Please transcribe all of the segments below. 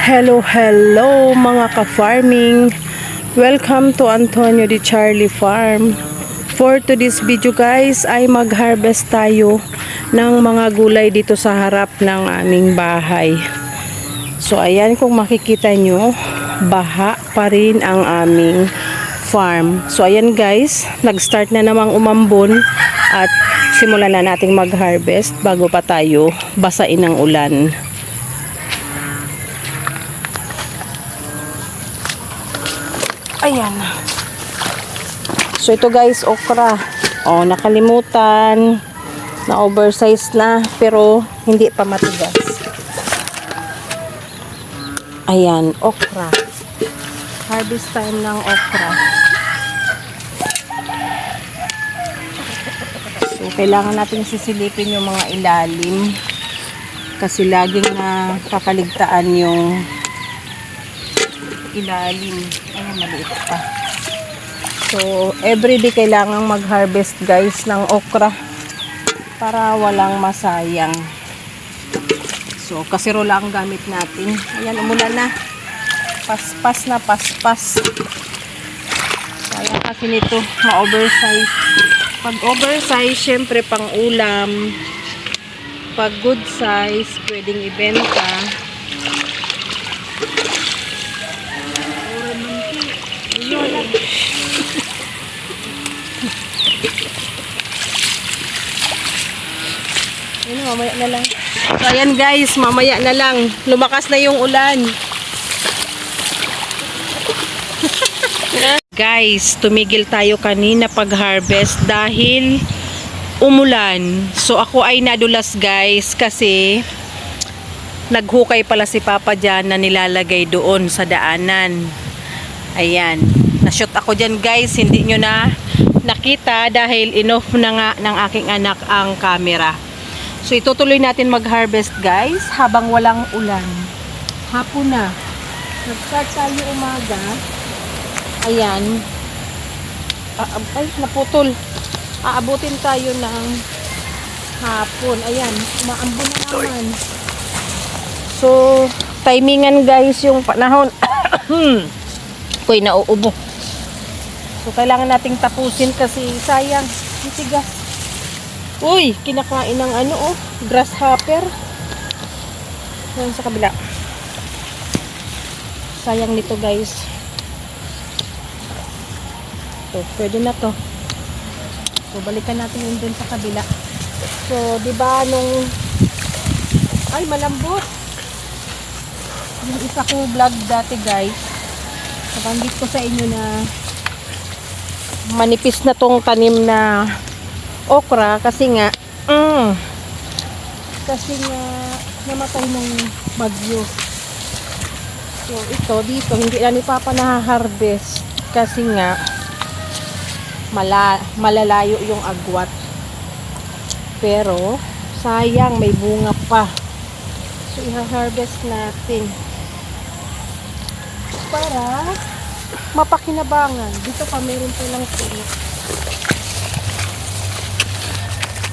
Hello mga ka-farming. Welcome to Antonio de Charlie Farm. For today's video guys ay mag-harvest tayo ng mga gulay dito sa harap ng aming bahay. So ayan, kung makikita nyo, baha pa rin ang aming farm. So ayan guys, nag-start na namang umambon at simulan na nating mag-harvest bago pa tayo basain ng ulan. Ayan. So ito guys, okra. Oh, nakalimutan. Na oversize na pero hindi pa matigas. Ayan, okra. Harvest time ng okra. So kailangan natin sisilipin yung mga ilalim kasi laging nakakaligtaan yung ilalim. Ayan, maliit pa. So, everyday kailangang mag-harvest guys ng okra para walang masayang. So, kaserola ang gamit natin. Ayan, umulan na. Paspas na, paspas. Sayang kasi nito, ma-oversize. Pag oversize, syempre pang ulam. Pag good size, pwedeng ibenta. Ayun, mamaya na lang. So, ayan guys, mamaya na lang. Lumakas na yung ulan. Guys, tumigil tayo kanina pag-harvest dahil umulan. So, ako ay nadulas guys kasi naghukay pala si Papa dyan na nilalagay doon sa daanan. Ayan. Na-shoot ako dyan guys. Hindi nyo na nakita dahil inoff na nga ng aking anak ang camera. So itutuloy natin mag-harvest guys habang walang ulan. Hapon na. Nag-start tayo umaga. Ayan. Ay, naputol. Aabutin tayo ng hapon. Ayan. Umaambon na naman. So, timingan guys yung panahon. Ko'y nauubo. So, kailangan nating tapusin kasi sayang. Matigas. Uy, kinakain ng ano oh, grasshopper. Yan sa kabila. Sayang nito guys. So, pwede na to. So, balikan natin yun dun sa kabila. So, di ba nung ay, malambot. Yung isa kong vlog dati guys. Nabanggit ko sa inyo na manipis na tong tanim na okra kasi nga namatay ng bagyo. So ito dito hindi na ni Papa na-harvest kasi nga malalayo yung agwat. Pero sayang, may bunga pa. So i-harvest natin para mapakinabangan. Dito pa meron pa lang puno.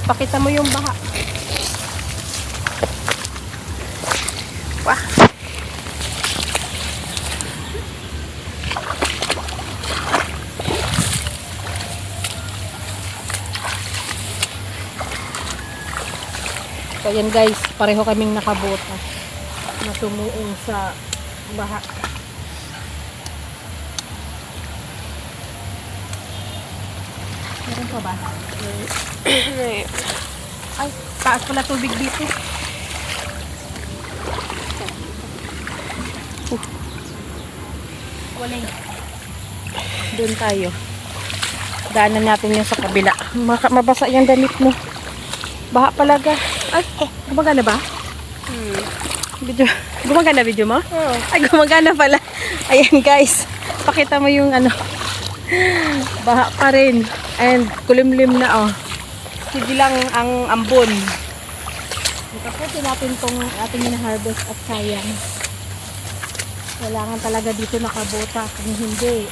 Pakita mo yung baha. Wah. So yan guys, pareho kaming nakabota na tumuong sa baha. Meron pa ba? Ay, taas pala tubig dito. Walay. Doon tayo. Daanan natin yung sa kabila. Mabasa yung damit mo. Baha palaga. Ay, gumagana ba? Video. Gumagana video mo? Oo. Ay, gumagana pala. Ayan guys. Pakita mo yung ano. Baha pa rin. And kulimlim na oh. Sige lang ang ambon. Kapag natin itong ating na-harvest at sayang. Kailangan talaga dito nakabota. Kung hindi,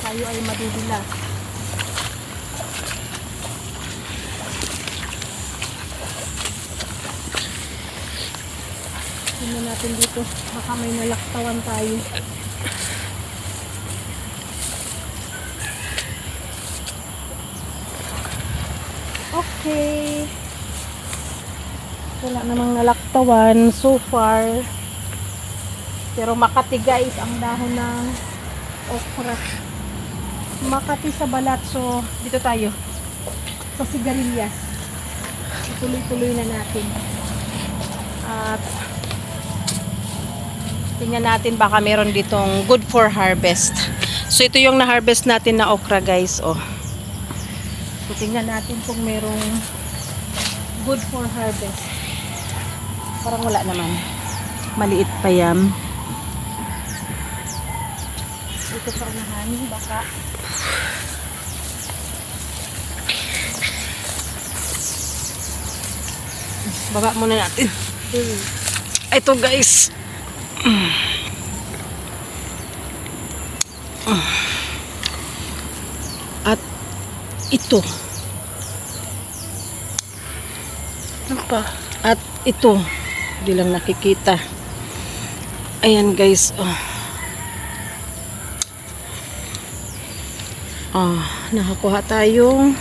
tayo ay madudulas. Tingnan natin dito. Baka may nalaktawan tayo. Okay. Wala namang nalaktawan so far. Pero Makati guys, ang dahon ng okra. Makati sa balat. So, dito tayo. Sa sigarilyas. Tuloy-tuloy na natin. At tingnan natin baka meron ditong good for harvest. So, ito yung na-harvest natin na okra guys. Oh. So, tingnan natin kung merong good for harvest. Parang wala naman. Maliit pa yan. Ito sa unahan, baka. Baba muna natin. Ito guys. At ito. Ano pa? At ito. Hindi lang nakikita. Ayan guys. Nakakuha tayong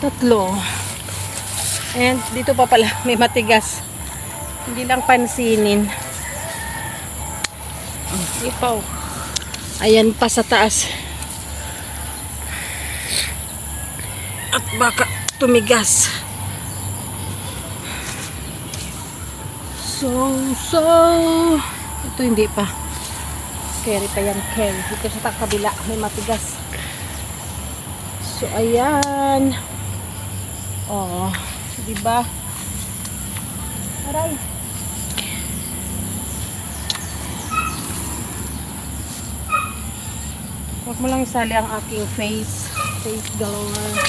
3. And dito pa pala may matigas. Hindi lang pansinin. Ipaw. Ayan pa sa taas. At baka tumigas. So, ito hindi pa. Carry pa yan, carry. Dito sa kabila, may matigas. So, ayan. Oh, diba? Aray. Huwag mo lang isali ang aking face galore.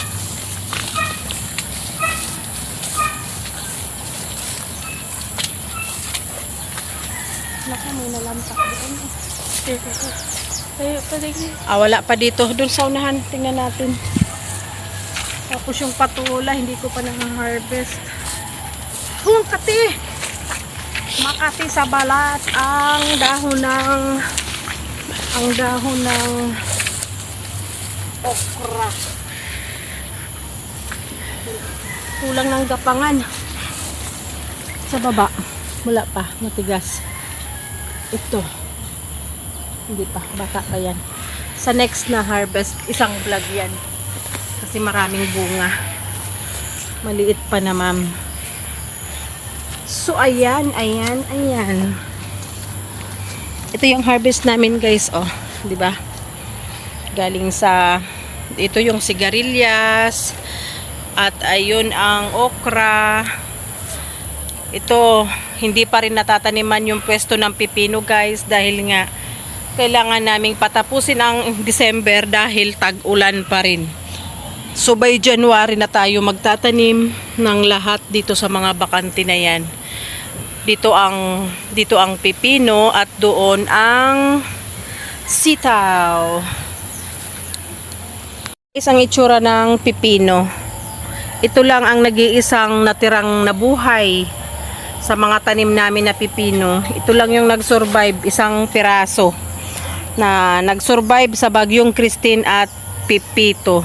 Naka, may nalampak doon. Wala pa dito. Doon sa unahan. Tingnan natin. Tapos yung patula, hindi ko pa na-harvest. Makati sa balat ang dahon ng okra. Kulang ng gapangan. Sa baba, wala pa, matigas. Ito. Hindi pa, bata pa yan. Sa next na harvest, isang vlog yan. Kasi maraming bunga. Maliit pa na ma'am. So, ayan. Ito yung harvest namin guys, oh. Diba? Galing sa, ito yung sigarilyas. At ayun ang okra. Ito, hindi pa rin natataniman yung pwesto ng pipino guys. Dahil nga, kailangan naming patapusin ang December dahil tag-ulan pa rin. So by January na tayo magtatanim ng lahat dito sa mga bakante na yan. Dito ang pipino at doon ang sitaw. Isang itsura ng pipino. Ito lang ang nag-iisang natirang nabuhay sa mga tanim namin na pipino. Ito lang yung nag-survive, isang piraso na nag-survive sa bagyong Christine at Pipito.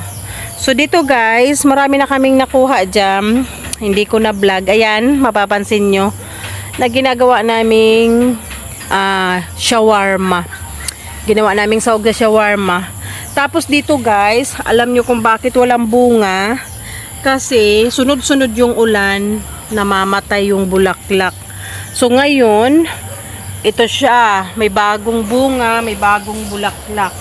So dito guys, marami na kaming nakuha dyan. Hindi ko na vlog. Ayan, mapapansin nyo na ginagawa naming shawarma. Ginawa naming sahog na shawarma. Tapos dito guys, alam nyo kung bakit walang bunga. Kasi sunod-sunod yung ulan, namamatay yung bulaklak. So ngayon, ito siya. May bagong bunga, may bagong bulaklak.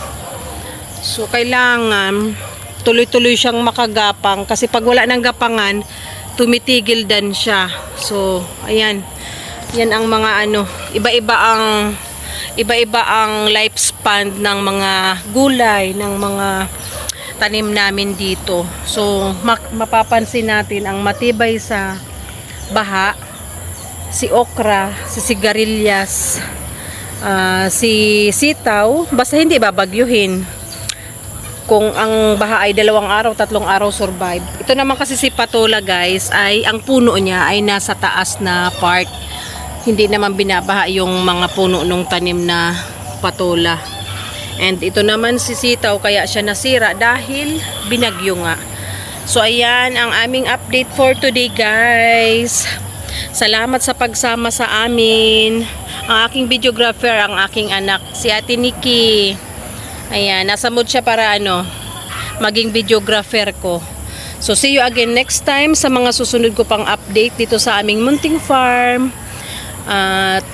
So kailangan tuloy-tuloy siyang makagapang kasi pag wala ng gapangan, tumitigil din siya. So, ayan. Yan ang mga iba-iba ang lifespan ng mga gulay, ng mga tanim namin dito. So, mapapansin natin ang matibay sa baha, si okra, si sigarilyas, si sitaw, basta hindi babagyuhin. Kung ang baha ay 2 araw, 3 araw survive. Ito naman kasi si patula guys, ay ang puno niya ay nasa taas na part. hindi naman binabaha yung mga puno ng tanim na patola. And ito naman si sitaw, kaya siya nasira dahil binagyo nga. So ayan ang aming update for today guys. Salamat sa pagsama sa amin. Ang aking videographer, ang aking anak, si Ate Nikki. Ayan, nasa mood siya para maging videographer ko. So see you again next time sa mga susunod ko pang update dito sa aming munting farm. At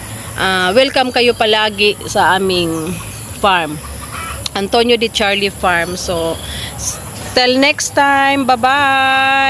welcome kayo palagi sa aming farm, Antonio de Charlie Farm. So till next time, bye bye.